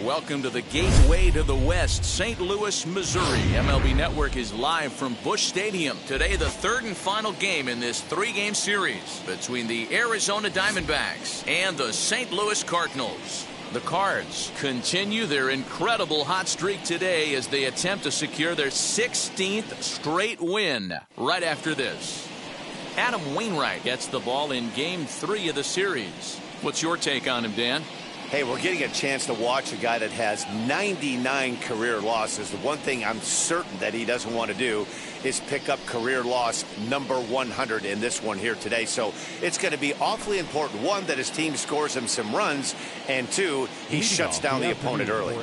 Welcome to the gateway to the West, St. Louis, Missouri. MLB Network is live from Busch Stadium. Today, the third and final game in this three-game series between the Arizona Diamondbacks and the St. Louis Cardinals. The Cards continue their incredible hot streak today as they attempt to secure their 16th straight win. Right after this, Adam Wainwright gets the ball in Game 3 of the series. What's your take on him, Dan? Hey, we're getting a chance to watch a guy that has 99 career losses. The one thing I'm certain that he doesn't want to do is pick up career loss number 100 in this one here today. So it's going to be awfully important, one, that his team scores him some runs, and two, he shuts down the opponent early.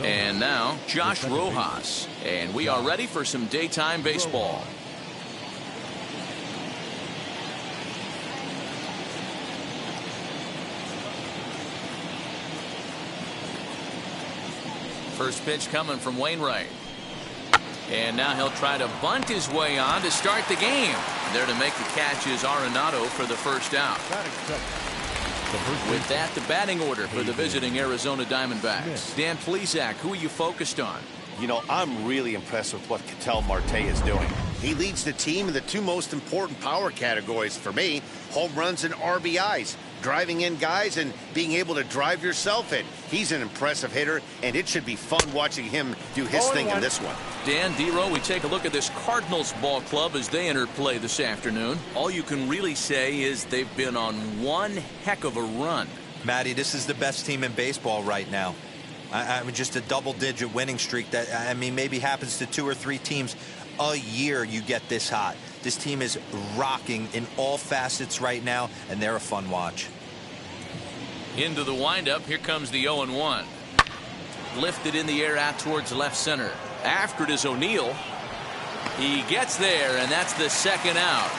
And now, Josh Rojas. And we are ready for some daytime baseball. First pitch coming from Wainwright. And now he'll try to bunt his way on to start the game. There to make the catch is Arenado for the first out. With that, the batting order for the visiting Arizona Diamondbacks. Dan Plesac, who are you focused on? You know, I'm really impressed with what Ketel Marte is doing. He leads the team in the two most important power categories for me, home runs and RBIs. Driving in guys and being able to drive yourself in. He's an impressive hitter, and it should be fun watching him do his thing in this one. Dan, D-Row, we take a look at this Cardinals ball club as they enter play this afternoon. All you can really say is they've been on one heck of a run. Matty, this is the best team in baseball right now. I mean, just a double-digit winning streak that, I mean, maybe happens to 2 or 3 teams a year you get this hot. This team is rocking in all facets right now, and they're a fun watch. Into the windup, here comes the 0-1. Lifted in the air out towards left center. After it is O'Neill. He gets there, and that's the second out.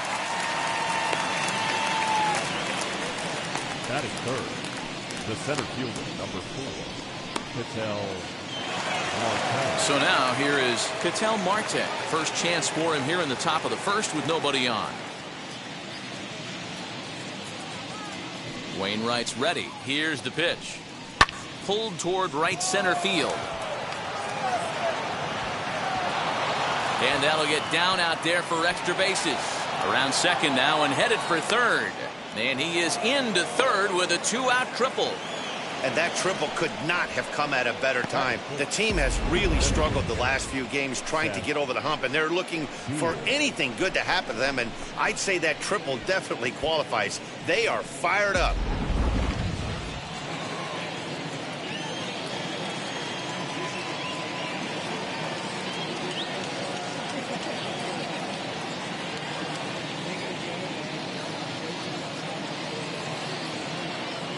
Batting third, the center fielder, number 4, Ketel Marte. So now here is Ketel Marte. First chance for him here in the top of the first with nobody on. Wainwright's ready. Here's the pitch. Pulled toward right center field. And that'll get down out there for extra bases. Around second now and headed for third. And he is into third with a 2-out triple. And that triple could not have come at a better time. The team has really struggled the last few games trying to get over the hump, and they're looking for anything good to happen to them, and I'd say that triple definitely qualifies. They are fired up.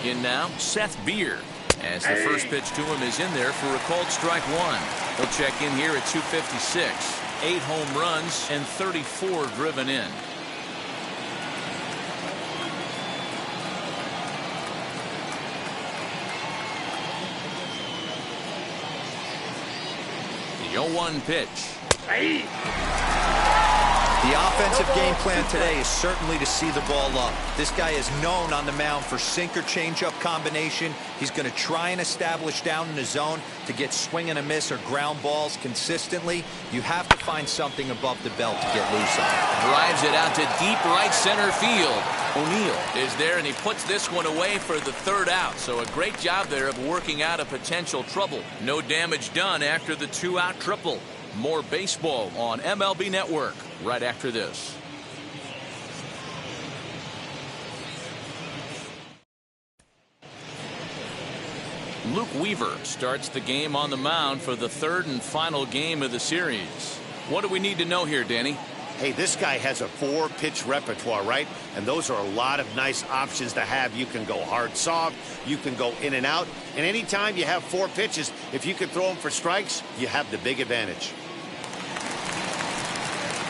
In now, Seth Beer, as the first pitch to him is in there for a called strike one. He'll check in here at 256. 8 home runs and 34 driven in. The 0-1 pitch. The offensive game plan today is certainly to see the ball up. This guy is known on the mound for sinker changeup combination. He's going to try and establish down in the zone to get swing and a miss or ground balls consistently. You have to find something above the belt to get loose on. Drives it out to deep right center field. O'Neill is there, and he puts this one away for the third out. So a great job there of working out a potential trouble. No damage done after the 2-out triple. More baseball on MLB Network right after this. Luke Weaver starts the game on the mound for the third and final game of the series. What do we need to know here, Danny? Hey, this guy has a 4-pitch repertoire, right? And those are a lot of nice options to have. You can go hard, soft. You can go in and out. And anytime you have 4 pitches, if you can throw them for strikes, you have the big advantage.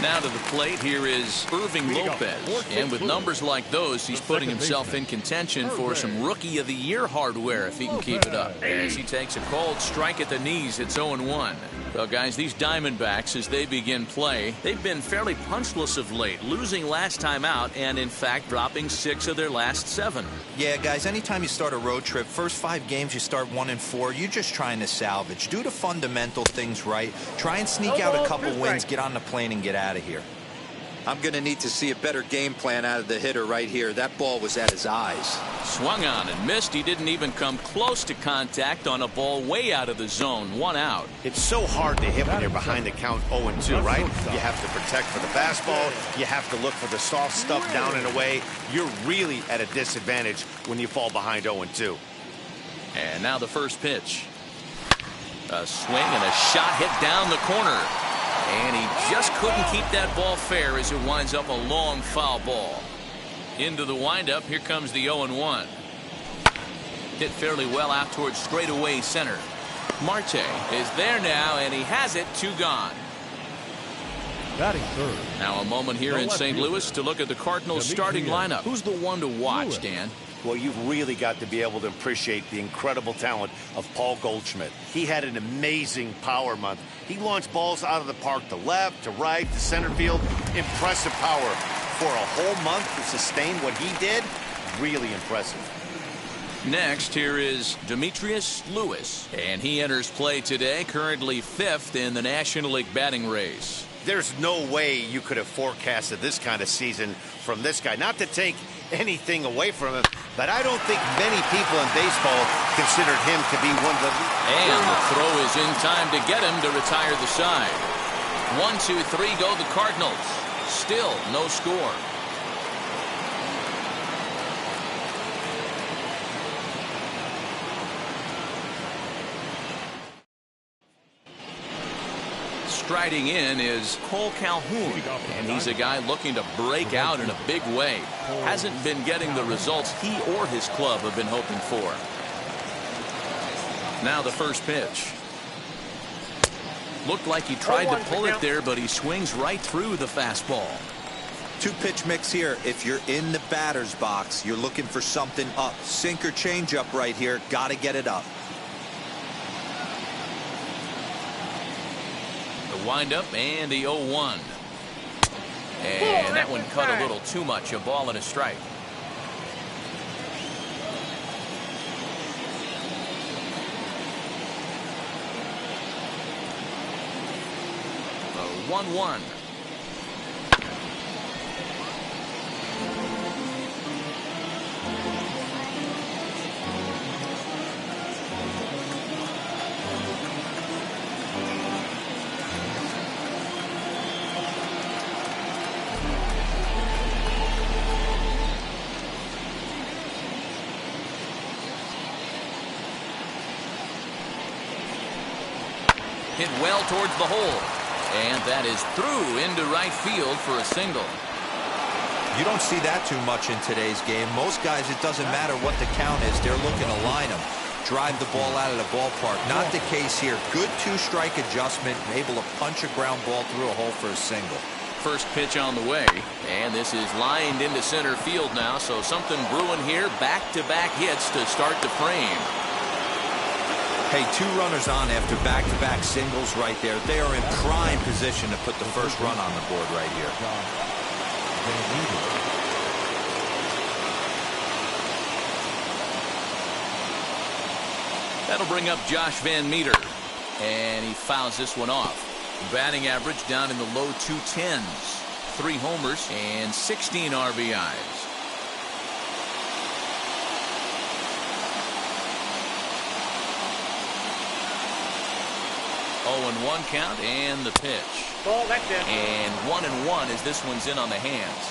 Now to the plate, here is Irving Lopez. And with numbers like those, he's putting himself in contention for some Rookie of the Year hardware if he can keep it up. As he takes a cold strike at the knees, it's 0-1. Well, guys, these Diamondbacks, as they begin play, they've been fairly punchless of late, losing last time out and, in fact, dropping 6 of their last 7. Yeah, guys, anytime you start a road trip, first 5 games you start 1-4, you're just trying to salvage. Do the fundamental things right. Try and sneak out a couple wins, get on the plane, and get out of here. I'm going to need to see a better game plan out of the hitter right here. That ball was at his eyes. Swung on and missed. He didn't even come close to contact on a ball way out of the zone. 1 out. It's so hard to hit when you're behind the count 0-2, right? You have to protect for the fastball. You have to look for the soft stuff down and away. You're really at a disadvantage when you fall behind 0-2. And now the first pitch. A swing and a shot hit down the corner. And he just couldn't keep that ball fair as it winds up a long foul ball. Into the windup, here comes the 0-1. Hit fairly well out towards straightaway center. Marte is there now, and he has it. 2 gone. Batting third. Now a moment here in St. Louis to look at the Cardinals starting lineup. Who's the one to watch, Dan? Well, you've really got to be able to appreciate the incredible talent of Paul Goldschmidt. He had an amazing power month. He launched balls out of the park to left, to right, to center field. Impressive power. For a whole month to sustain what he did, really impressive. Next, here is Demetrius Lewis. And he enters play today, currently 5th in the National League batting race. There's no way you could have forecasted this kind of season from this guy. Not to take anything away from him, but I don't think many people in baseball considered him to be one of the... And the throw is in time to get him to retire the side. 1, 2, 3 go the Cardinals. Still no score. Striding in is Cole Calhoun, and he's a guy looking to break out in a big way. Hasn't been getting the results he or his club have been hoping for. Now the first pitch. Looked like he tried to pull it there, but he swings right through the fastball. 2-pitch mix here. If you're in the batter's box, you're looking for something up. Sinker changeup right here. Got to get it up. The windup and the 0-1. And that one cut a little too much. A ball and a strike. The 1-1. Hit well towards the hole. And that is through into right field for a single. You don't see that too much in today's game. Most guys, it doesn't matter what the count is. They're looking to line them. Drive the ball out of the ballpark. Not the case here. Good 2-strike adjustment. Able to punch a ground ball through a hole for a single. First pitch on the way. And this is lined into center field now. So something brewing here. Back-to-back hits to start the frame. Hey, 2 runners on after back-to-back singles right there. They are in prime position to put the first run on the board right here. That'll bring up Josh Van Meter. And he fouls this one off. Batting average down in the low 210s. 3 homers and 16 RBIs. 0-1 count and the pitch. Ball, that's it. And 1-1 as this one's in on the hands.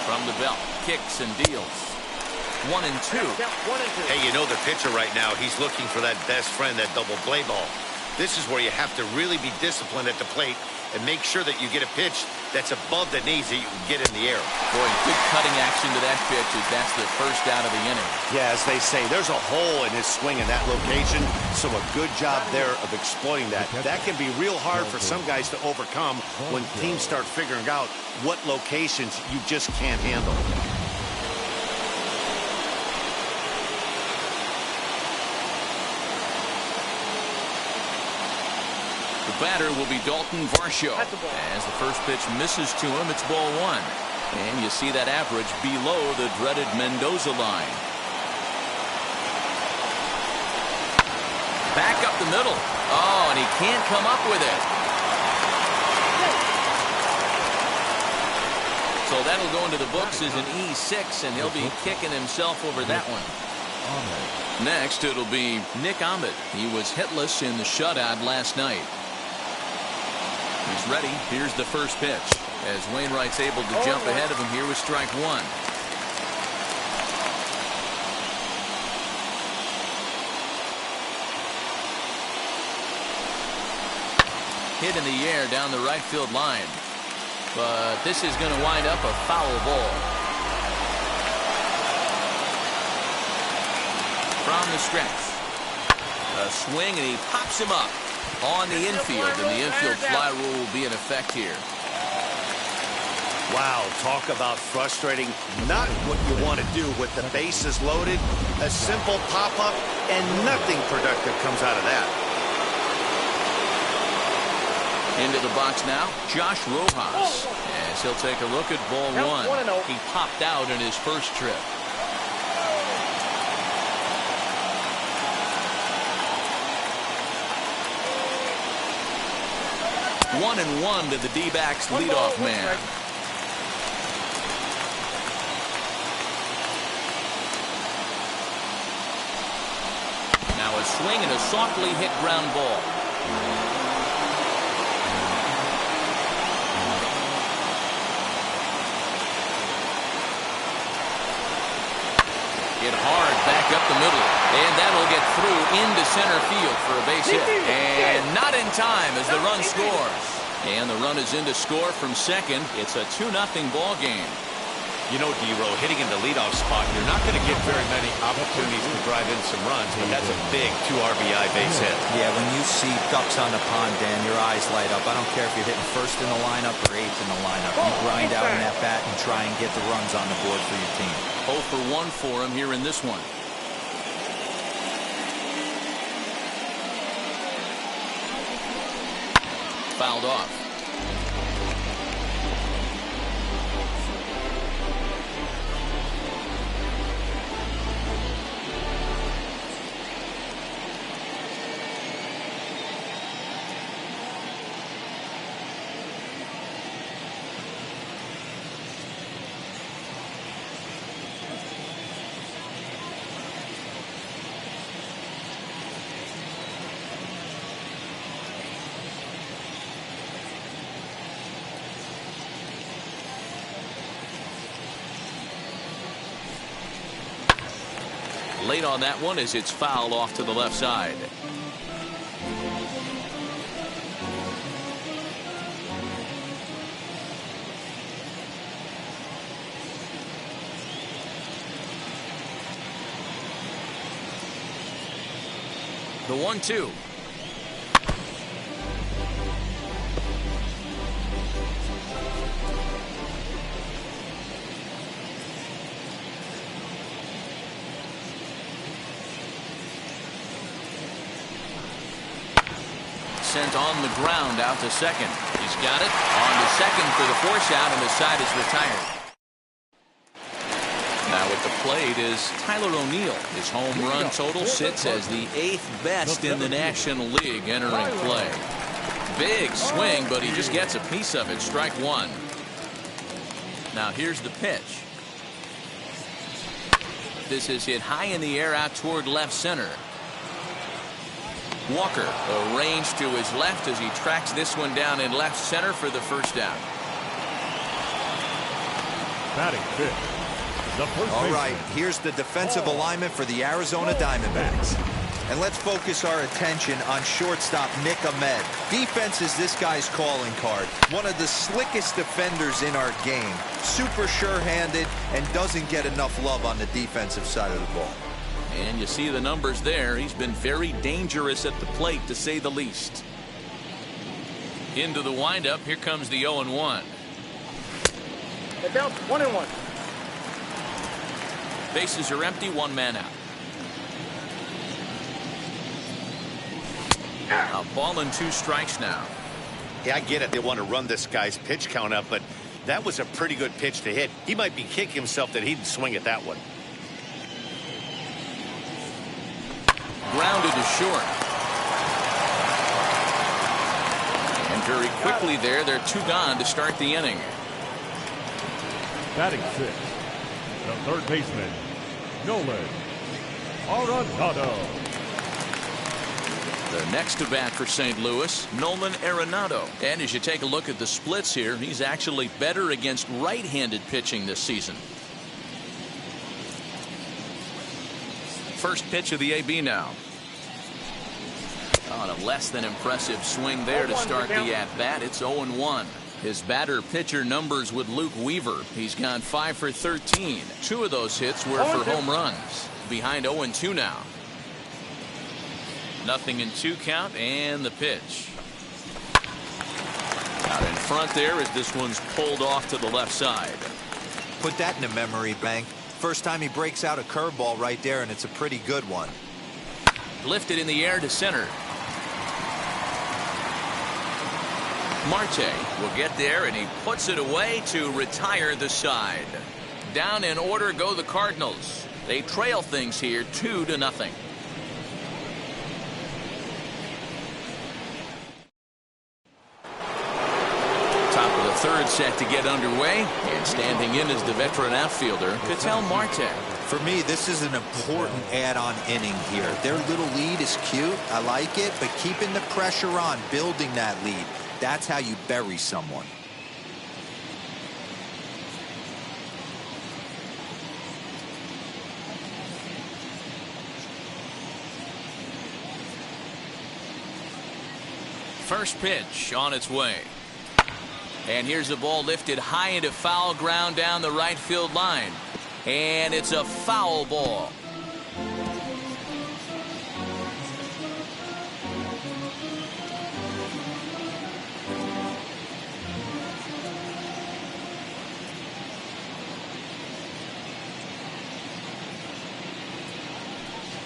From the belt, kicks and deals. 1-2. Hey, you know the pitcher right now, he's looking for that best friend, that double play ball. This is where you have to really be disciplined at the plate and make sure that you get a pitch that's above the knees that you can get in the air. Boy, good cutting action to that pitch as that's the first out of the inning. Yeah, as they say, there's a hole in his swing in that location, so a good job there of exploiting that. That can be real hard for some guys to overcome when teams start figuring out what locations you just can't handle. The batter will be Dalton Varsho. As the first pitch misses to him, it's ball one. And you see that average below the dreaded Mendoza line. Back up the middle. Oh, and he can't come up with it. So that'll go into the books as an E6, and he'll be kicking himself over that one. Next, it'll be Nick Ahmed. He was hitless in the shutout last night. He's ready. Here's the first pitch. As Wainwright's able to jump ahead of him here with strike one. Hit in the air down the right field line. But this is going to wind up a foul ball. From the stretch. A swing, and he pops him up on the infield, and the infield fly rule will be in effect here. Wow, talk about frustrating. Not what you want to do with the bases loaded. A simple pop-up, and nothing productive comes out of that. Into the box now, Josh Rojas. As he'll take a look at ball one. He popped out in his first trip. 1-1 to the D-backs leadoff man. Now a swing and a softly hit ground ball. Hit hard back up the middle, and that'll get through into center field for a base hit. And not in time as the run scores. And the run is in to score from second. It's a 2-0 ball game. You know, D-Row, hitting in the leadoff spot, you're not going to get very many opportunities to drive in some runs, but that's a big 2 RBI base hit. Yeah, when you see ducks on the pond, Dan, your eyes light up. I don't care if you're hitting first in the lineup or eighth in the lineup. You grind out in that bat and try and get the runs on the board for your team. 0 for 1 for him here in this one. Fouled off. Late on that one as it's fouled off to the left side. The 1-2. Sent on the ground out to second. He's got it on to second for the force out, and the side is retired. Now at the plate is Tyler O'Neill. His home run total sits as the 8th best in the National League entering play. Big swing, but he just gets a piece of it. Strike one. Now here's the pitch. This is hit high in the air out toward left center. Walker arranged to his left as he tracks this one down in left center for the first down. Batting fifth. All right, here's the defensive alignment for the Arizona Diamondbacks. And let's focus our attention on shortstop Nick Ahmed. Defense is this guy's calling card. One of the slickest defenders in our game. Super sure-handed and doesn't get enough love on the defensive side of the ball. And you see the numbers there. He's been very dangerous at the plate, to say the least. Into the windup. Here comes the 0-1. Get down 1-1. Bases are empty, one man out. A ball and 2 strikes now. Yeah, I get it. They want to run this guy's pitch count up, but that was a pretty good pitch to hit. He might be kicking himself that he didn't swing at that one. Grounded to short. And very quickly there, they're 2 gone to start the inning. Batting 6, the third baseman, Nolan Arenado. The next to bat for St. Louis, Nolan Arenado. And as you take a look at the splits here, he's actually better against right-handed pitching this season. First pitch of the AB now. On a less than impressive swing there to start the at-bat. It's 0-1. His batter-pitcher numbers with Luke Weaver. He's gone 5 for 13. 2 of those hits were for home runs. Behind 0-2 now. 0-2 count, and the pitch. Out in front there as this one's pulled off to the left side. Put that in a memory bank. First time he breaks out a curveball right there, and it's a pretty good one. Lifted in the air to center. Marte will get there, and he puts it away to retire the side. Down in order go the Cardinals. They trail things here 2-0. Third set to get underway, and standing in is the veteran outfielder Ketel Marte. For me, this is an important add-on inning here. Their little lead is cute, I like it, but keeping the pressure on, building that lead, that's how you bury someone. First pitch on its way. And here's the ball lifted high into foul ground down the right field line. And it's a foul ball.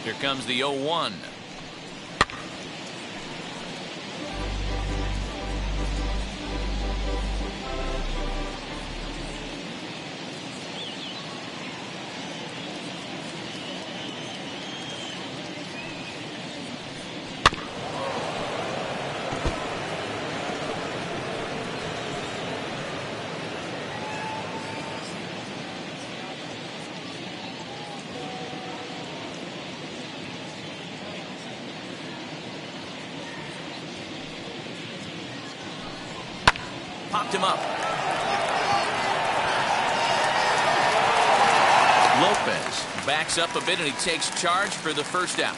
Here comes the 0-1. Popped him up. Lopez backs up a bit, and he takes charge for the first out.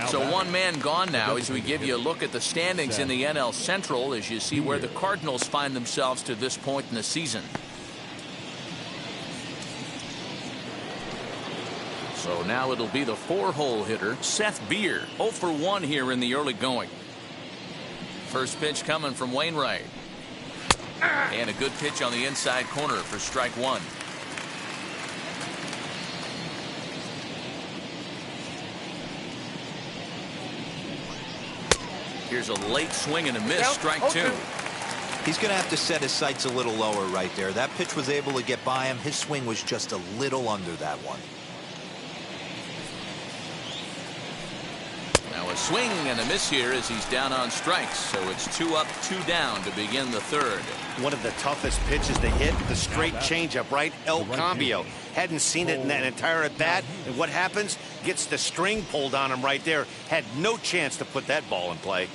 So 1 man gone now as we give you a look at the standings in the NL Central as you see where the Cardinals find themselves to this point in the season. So now it'll be the 4-hole hitter, Seth Beer. 0 for 1 here in the early going. First pitch coming from Wainwright. And a good pitch on the inside corner for strike 1. Here's a late swing and a miss, strike 2. He's going to have to set his sights a little lower right there. That pitch was able to get by him. His swing was just a little under that one. Now a swing and a miss here as he's down on strikes. So it's 2 up, 2 down to begin the third. One of the toughest pitches to hit, the straight changeup, right? El Cambio. Hadn't seen it in that entire at bat. And what happens? Gets the string pulled on him right there. Had no chance to put that ball in play.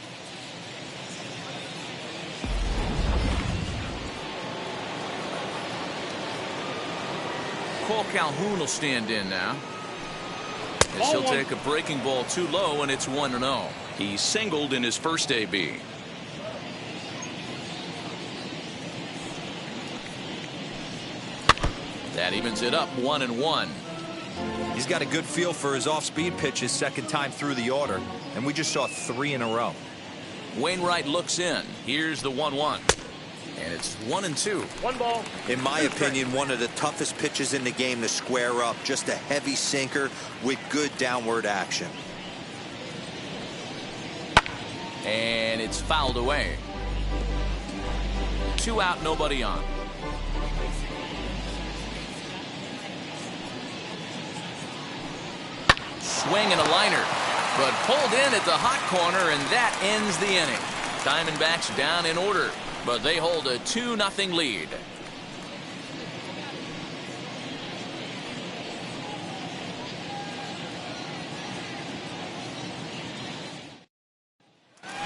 Cole Calhoun will stand in now. As he'll take a breaking ball too low, and it's 1-0. He singled in his first AB. That evens it up 1-1. He's got a good feel for his off-speed pitches second time through the order, and we just saw 3 in a row. Wainwright looks in. Here's the 1-1. And it's 1-2. 1 ball. In my opinion, one of the toughest pitches in the game to square up. Just a heavy sinker with good downward action. And it's fouled away. 2 out, nobody on. Swing and a liner, but pulled in at the hot corner, and that ends the inning. Diamondbacks down in order, but they hold a 2-0 lead.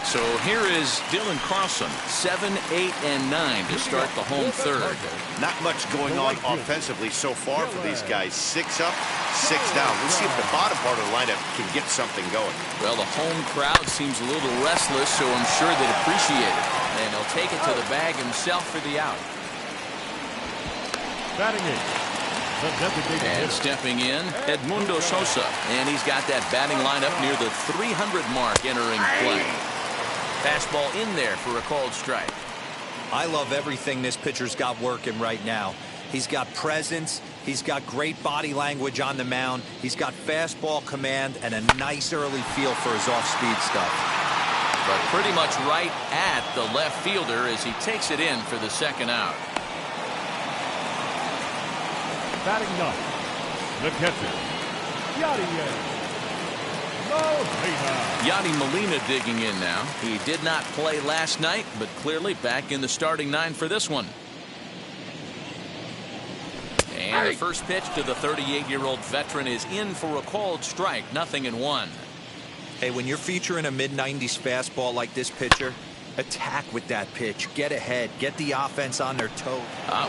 So here is Dylan Carlson, 7, 8, and 9 to start the home third. Not much going on offensively so far for these guys. 6 up, 6 down. Let's see if the bottom part of the lineup can get something going. Well, the home crowd seems a little restless, so I'm sure they'd appreciate it. And he'll take it to the bag himself for the out. Batting eighth, the designated And hitter. stepping in, Edmundo Sosa. And he's got that batting lineup near the 300 mark entering play. Fastball in there for a called strike. I love everything this pitcher's got working right now. He's got presence. He's got great body language on the mound. He's got fastball command and a nice early feel for his off-speed stuff. But pretty much right at the left fielder as he takes it in for the second out. Batting ninth, the catcher, Yadier. Yadi Molina digging in now. He did not play last night, but clearly back in the starting 9 for this one. And the first pitch to the 38-year-old veteran is in for a called strike, 0-1. Hey, when you're featuring a mid-90s fastball like this pitcher, attack with that pitch. Get ahead. Get the offense on their toes.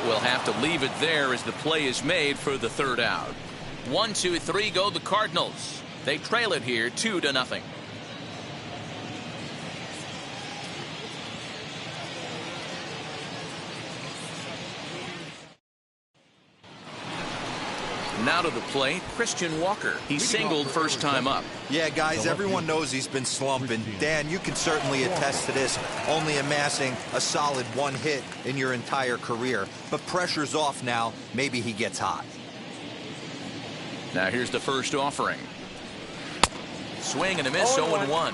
We'll have to leave it there as the play is made for the third out. 1, 2, 3 go the Cardinals. They trail it here 2-0. Now to the plate, Christian Walker. He singled first time up. Yeah, guys, everyone knows he's been slumping. Dan, you can certainly attest to this, only amassing a solid 1 hit in your entire career. But pressure's off now. Maybe he gets hot. Now here's the first offering. Swing and a miss, 0-1.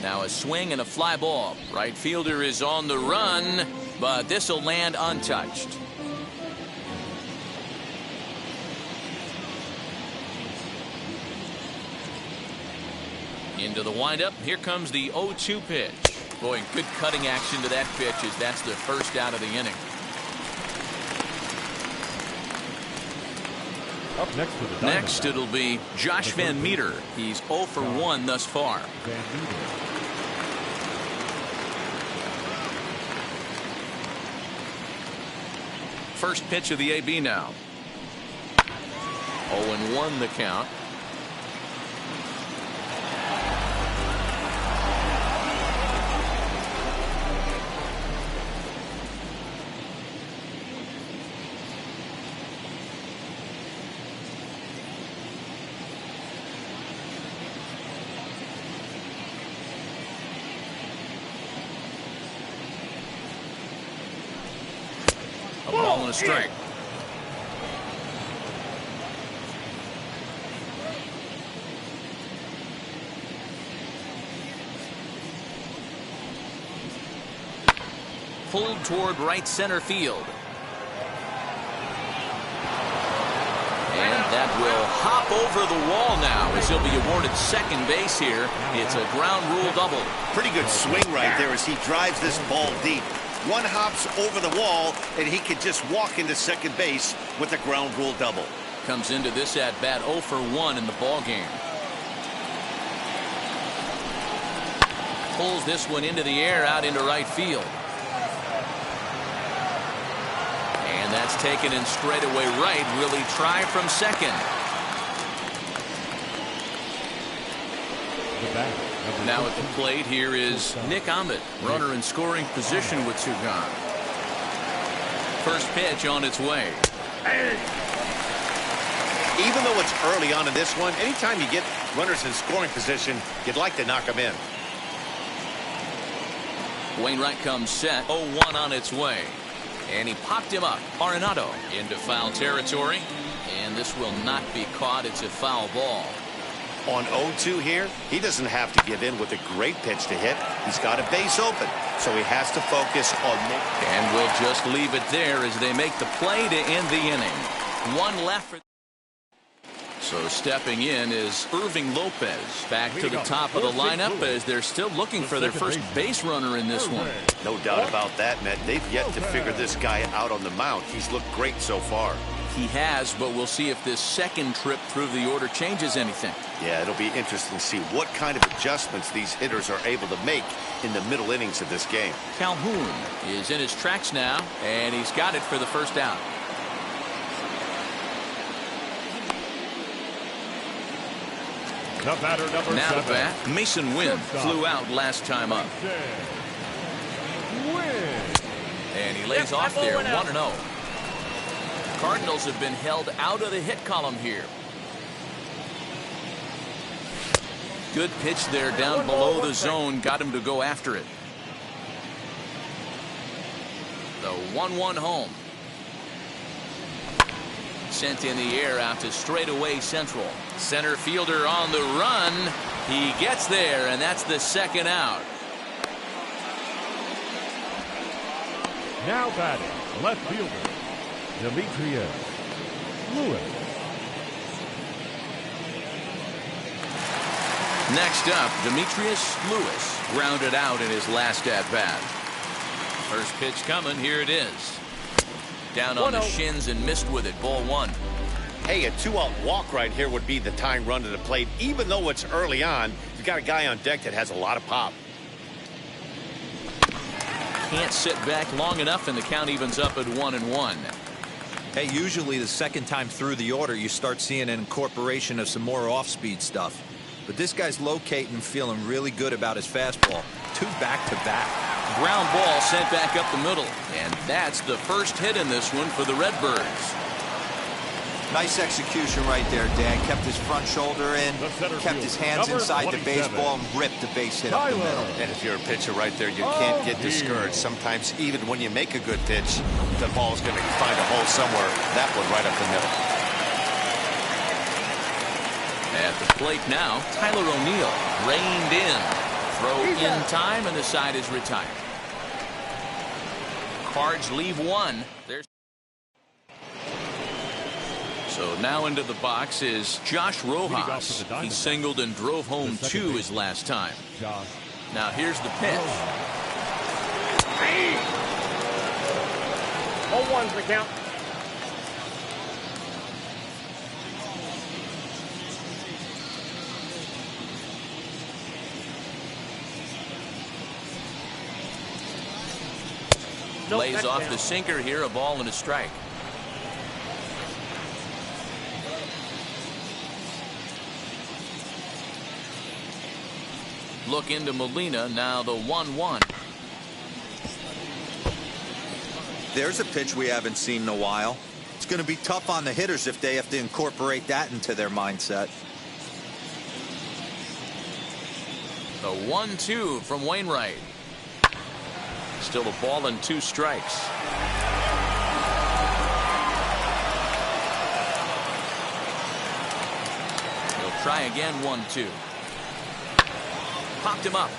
Now a swing and a fly ball. Right fielder is on the run, but this will land untouched. Into the windup. Here comes the 0-2 pitch. Boy, good cutting action to that pitch as that's the first out of the inning. Up next to the Next, it'll be Josh Van Meter. He's 0 for 1 thus far. Van Meter. First pitch of the AB now. 0-1 the count. A ball and a strike. Pulled toward right center field. And that will hop over the wall now as he'll be awarded second base here. It's a ground rule double. Pretty good swing right there as he drives this ball deep. 1 hops over the wall, and he can just walk into second base with a ground rule double. comes into this at bat 0 for 1 in the ball game. Pulls this one into the air out into right field. And that's taken in straightaway right. Will he try from second? Now at the plate here is Nick Ahmed, runner in scoring position with 2 gone. First pitch on its way. Even though it's early on in this one, anytime you get runners in scoring position, you'd like to knock them in. Wainwright comes set. 0-1 on its way. And he popped him up. Arenado into foul territory. And this will not be caught. It's a foul ball. On 0-2 here, he doesn't have to give in with a great pitch to hit. He's got a base open, so he has to focus on... And we'll just leave it there as they make the play to end the inning. 1 left for... So stepping in is Irving Lopez back to the top of the lineup as they're still looking for their first base runner in this one. No doubt about that, Matt. They've yet to figure this guy out on the mound. He's looked great so far. He has, but we'll see if this second trip through the order changes anything. Yeah, it'll be interesting to see what kind of adjustments these hitters are able to make in the middle innings of this game. Calhoun is in his tracks now, and he's got it for the first out. The batter, number now 7. to bat, Mason Wynn flew out last time up. And he lays off there, 1-0. Cardinals have been held out of the hit column here. Good pitch there down below the zone. Got him to go after it. The 1-1 home. Sent in the air out to straightaway central. Center fielder on the run. He gets there, and that's the second out. Now batting, left fielder, Demetrius Lewis. Next up, Demetrius Lewis grounded out in his last at-bat. First pitch coming. Here it is. Down on the shins and missed with it. Ball 1. Hey, a 2-out walk right here would be the tying run to the plate. Even though it's early on, you've got a guy on deck that has a lot of pop. Can't sit back long enough, and the count evens up at 1-1. Hey, usually the second time through the order, you start seeing an incorporation of some more off-speed stuff. But this guy's locating, feeling really good about his fastball. 2 back-to-back. Ground ball sent back up the middle. And that's the first hit in this one for the Redbirds. Nice execution right there, Dan. Kept his front shoulder in, kept his hands inside the baseball, and ripped the base hit up the middle. And if you're a pitcher right there, you can't get discouraged. Sometimes even when you make a good pitch, the ball's going to find a hole somewhere. That one right up the middle. At the plate now, Tyler O'Neill reined in. Throw in time, and the side is retired. Cards leave 1. There's So now into the box is Josh Rojas. He singled and drove home 2 his last time. Now here's the pitch. 0-1's the count. Lays off the sinker here, a ball and a strike. Look into Molina, now the 1-1. There's a pitch we haven't seen in a while. It's going to be tough on the hitters if they have to incorporate that into their mindset. The 1-2 from Wainwright. Still a ball and 2 strikes. He'll try again. 1-2. Popped him up.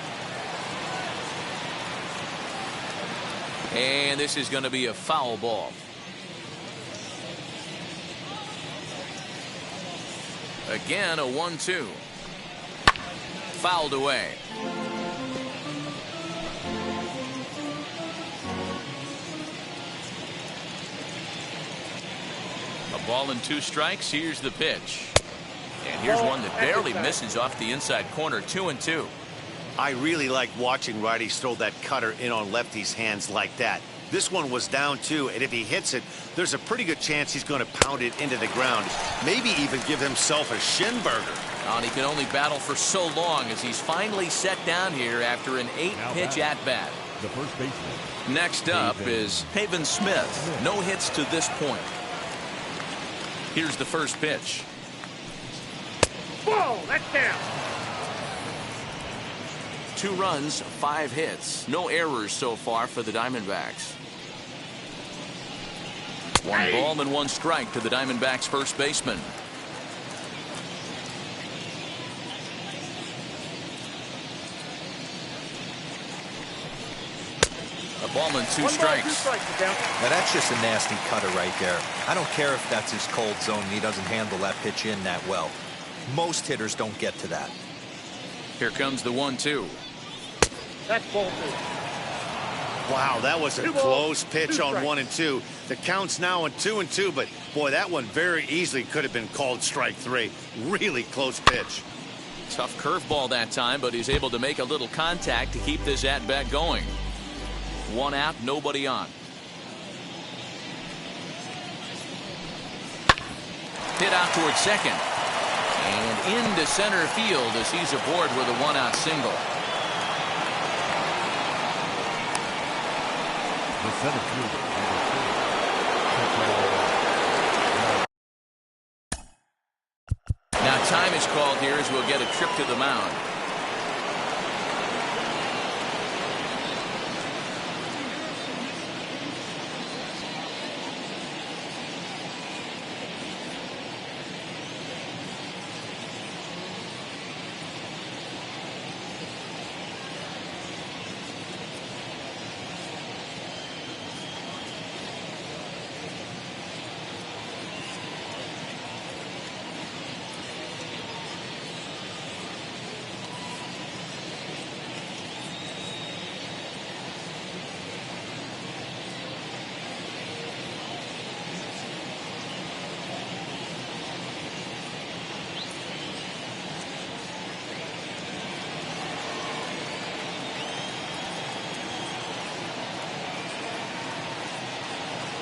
And this is going to be a foul ball. Again, a 1-2. Fouled away. A ball and 2 strikes. Here's the pitch. And here's one that barely misses off the inside corner. 2-2. I really like watching righties throw that cutter in on lefties' hands like that. This one was down 2, and if he hits it, there's a pretty good chance he's going to pound it into the ground. Maybe even give himself a shin burger. And he can only battle for so long as he's finally set down here after an 8-pitch at-bat. The first baseman. Next up is Haven Smith. No hits to this point. Here's the first pitch. Ball, that's down. 2 runs, 5 hits. No errors so far for the Diamondbacks. 1 ball and 1 strike to the Diamondbacks first baseman. A ball and 2 strikes. Now that's just a nasty cutter right there. I don't care if that's his cold zone and he doesn't handle that pitch in that well. Most hitters don't get to that. Here comes the 1-2. That's ball 2. Wow, that was a close pitch on 1 and 2. The count's now on 2 and 2, but boy, that one very easily could have been called strike 3. Really close pitch. Tough curveball that time, but he's able to make a little contact to keep this at-bat going. 1 out, nobody on. Hit out towards second. And into center field as he's aboard with a 1-out single. The center fielder, Now time is called here as we'll get a trip to the mound.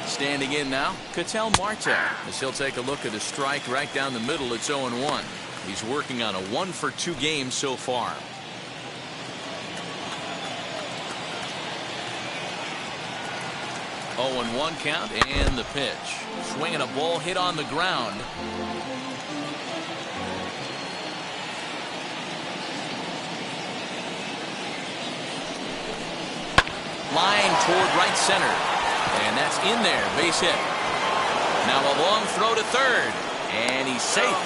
Standing in now, Ketel Marte, as he'll take a look at a strike right down the middle. It's 0-1. He's working on a 1-for-2 game so far. Oh, 1 count and the pitch. Swinging a ball hit on the ground. Line toward right center. And that's in there, base hit. Now a long throw to third, and he's safe.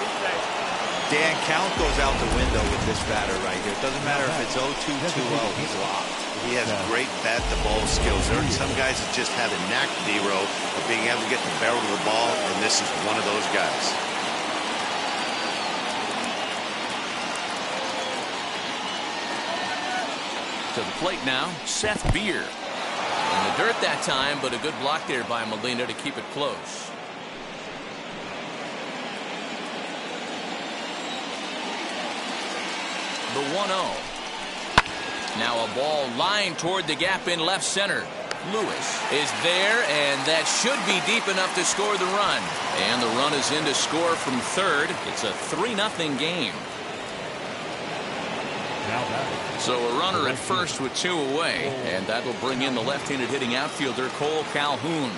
Dan, count goes out the window with this batter right here. It doesn't matter if it's 0-2, 2-0, he's locked. He has great bat-to-ball skills. There are some guys that just have a knack, D-Row, of being able to get the barrel of the ball, and this is one of those guys. To the plate now, Seth Beer. In the dirt that time, but a good block there by Molina to keep it close. The 1-0. Now a ball lined toward the gap in left center. Lewis is there, and that should be deep enough to score the run. And the run is in to score from third. It's a 3-0 game. So a runner at first with 2 away, and that will bring in the left-handed hitting outfielder Cole Calhoun.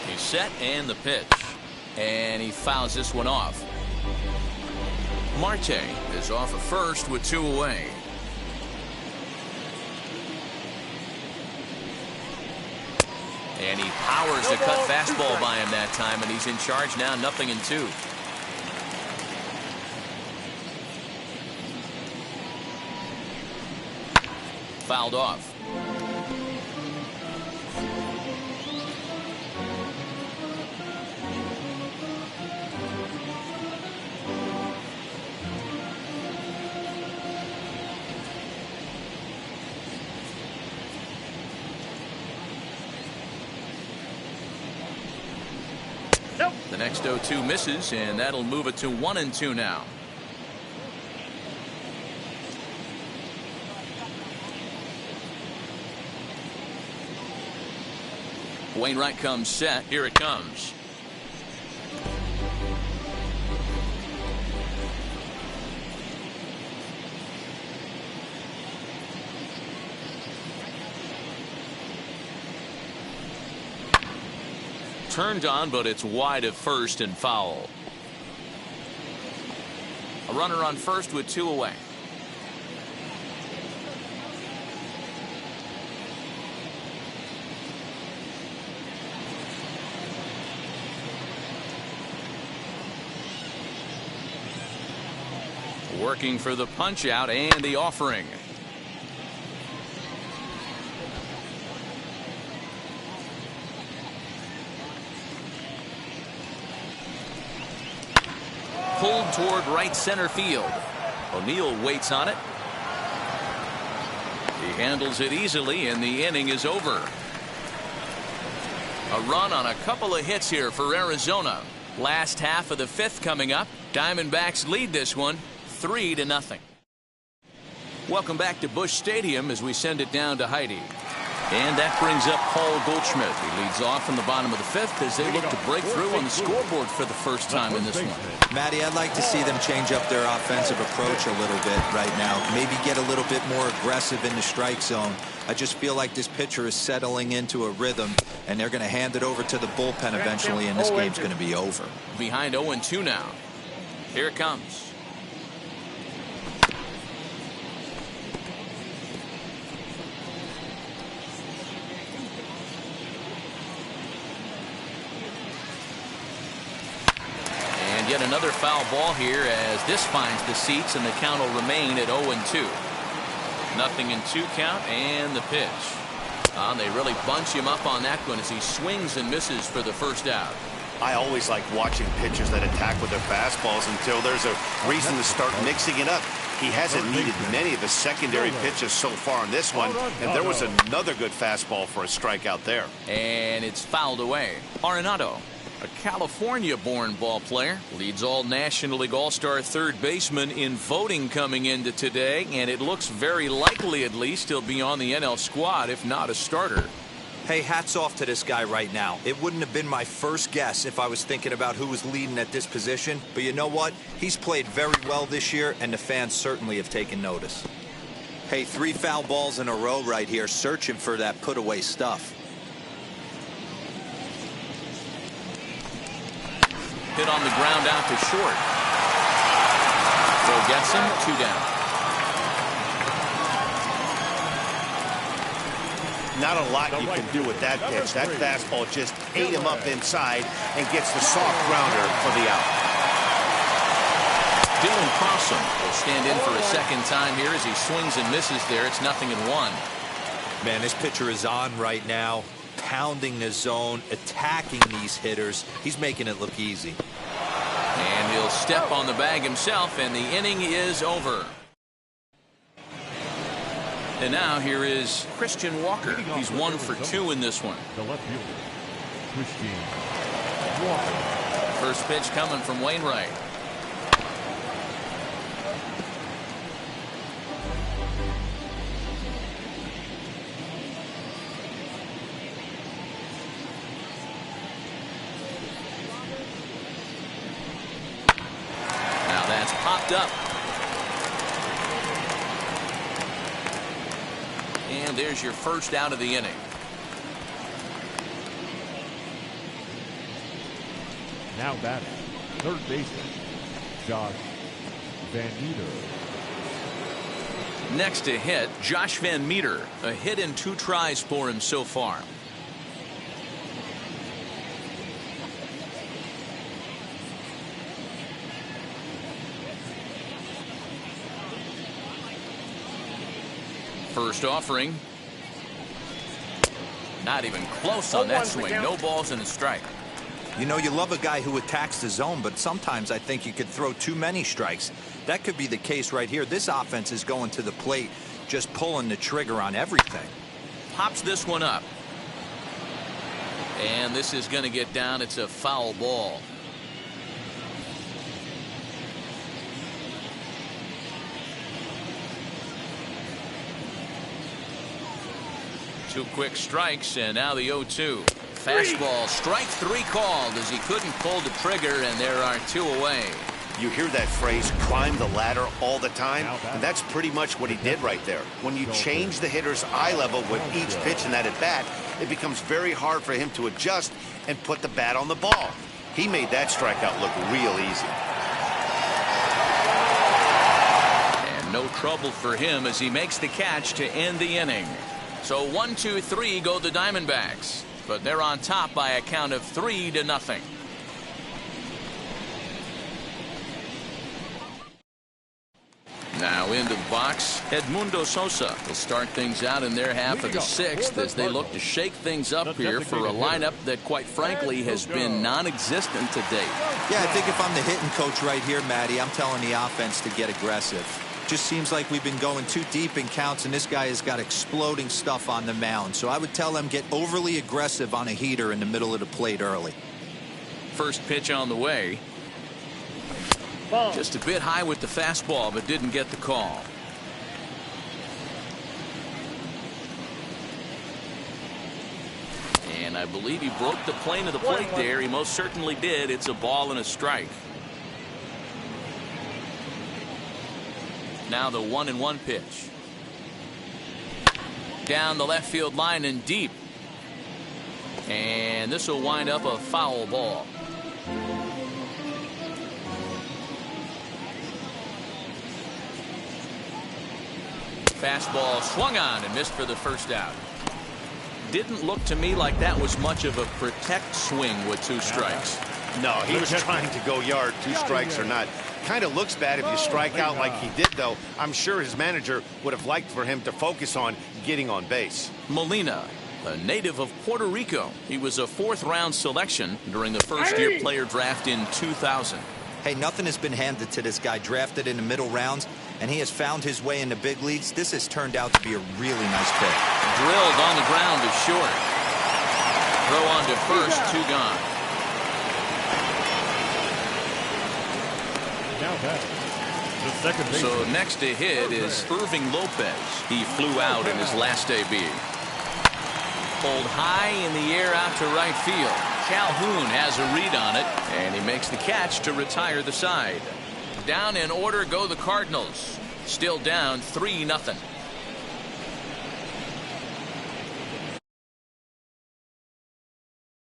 He's set and the pitch, and he fouls this one off. Marte is off at first with 2 away. And he powers the cut fastball by him that time, and he's in charge now, 0-2. Fouled off. Nope. The next 0-2 misses, and that'll move it to 1-2 now. Wainwright comes set. Here it comes. Turned on, but it's wide of first and foul. A runner on first with 2 away. Working for the punch out and the offering. Pulled toward right center field. O'Neill waits on it. He handles it easily, and the inning is over. A run on a couple of hits here for Arizona. Last half of the 5th coming up. Diamondbacks lead this one 3-0. Welcome back to Busch Stadium as we send it down to Heidi. And that brings up Paul Goldschmidt. He leads off in the bottom of the 5th as they look to break through on the scoreboard for the first time in this one. Matty, I'd like to see them change up their offensive approach a little bit right now. Maybe get a little bit more aggressive in the strike zone. I just feel like this pitcher is settling into a rhythm, and they're going to hand it over to the bullpen eventually, and this game's going to be over. Behind 0-2 now. Here it comes. Yet another foul ball here as this finds the seats, and the count will remain at 0-2. 0-2 count, and the pitch. They really bunch him up on that one as he swings and misses for the first out. I always like watching pitchers that attack with their fastballs until there's a reason to start mixing it up. He hasn't needed many of the secondary pitches so far in this one, and there was another good fastball for a strikeout there. And it's fouled away. Arenado, a California-born ball player, leads all National League All-Star third baseman in voting coming into today, and it looks very likely at least he'll be on the NL squad, if not a starter. Hey, hats off to this guy right now. It wouldn't have been my first guess if I was thinking about who was leading at this position, but you know what? He's played very well this year, and the fans certainly have taken notice. Hey, 3 foul balls in a row right here, searching for that put-away stuff. Hit on the ground out to short. So gets him, 2 down. Not a lot you can do with that pitch. That fastball just ate him up inside and gets the soft grounder for the out. Dylan Crossom will stand in for a second time here as he swings and misses there. It's 0-1. Man, this pitcher is on right now, pounding the zone, attacking these hitters. He's making it look easy. And he'll step on the bag himself, and the inning is over. And now here is Christian Walker. He's 1 for 2 in this one. The left fielder, Christian Walker. First pitch coming from Wainwright. Now that's popped up. And there's your first out of the inning. Now batting, third baseman, Josh Van Meter. Next to hit, Josh Van Meter. A hit in 2 tries for him so far. First offering. Not even close on that swing. No balls and a strike. You know, you love a guy who attacks the zone, but sometimes I think you could throw too many strikes. That could be the case right here. This offense is going to the plate, just pulling the trigger on everything. Pops this one up. And this is going to get down. It's a foul ball. Two quick strikes, and now the 0-2. Fastball, strike three called as he couldn't pull the trigger, and there are two away. You hear that phrase, climb the ladder, all the time, and that's pretty much what he did right there. When you change the hitter's eye level with each pitch in that at-bat, it becomes very hard for him to adjust and put the bat on the ball. He made that strikeout look real easy. And no trouble for him as he makes the catch to end the inning. So 1-2-3 go the Diamondbacks, but they're on top by a count of 3-0. Now into the box, Edmundo Sosa will start things out in their half of the sixth as they look to shake things up here for a lineup that, quite frankly, has been non-existent to date. Yeah, I think if I'm the hitting coach right here, Matty, I'm telling the offense to get aggressive. Just seems like we've been going too deep in counts, and this guy has got exploding stuff on the mound. So I would tell them get overly aggressive on a heater in the middle of the plate early. First pitch on the way. Just a bit high with the fastball, but didn't get the call. And I believe he broke the plane of the plate there. He most certainly did. It's a ball and a strike. Now the 1-1 pitch. Down the left field line and deep. And this will wind up a foul ball. Fastball swung on and missed for the first out. Didn't look to me like that was much of a protect swing with two strikes. No, he was trying to go yard, two strikes or not. Kind of looks bad if you strike out like he did, though. I'm sure his manager would have liked for him to focus on getting on base. Molina, a native of Puerto Rico. He was a fourth-round selection during the first-year player draft in 2000. Hey, nothing has been handed to this guy. Drafted in the middle rounds, and he has found his way in the big leagues. This has turned out to be a really nice pick. Drilled on the ground to short. Throw on to first, two gone. Now back. The second base. So next to hit is Irving Lopez. He flew out in his last AB. Pulled high in the air out to right field. Calhoun has a read on it, and he makes the catch to retire the side. Down in order go the Cardinals. Still down 3-0.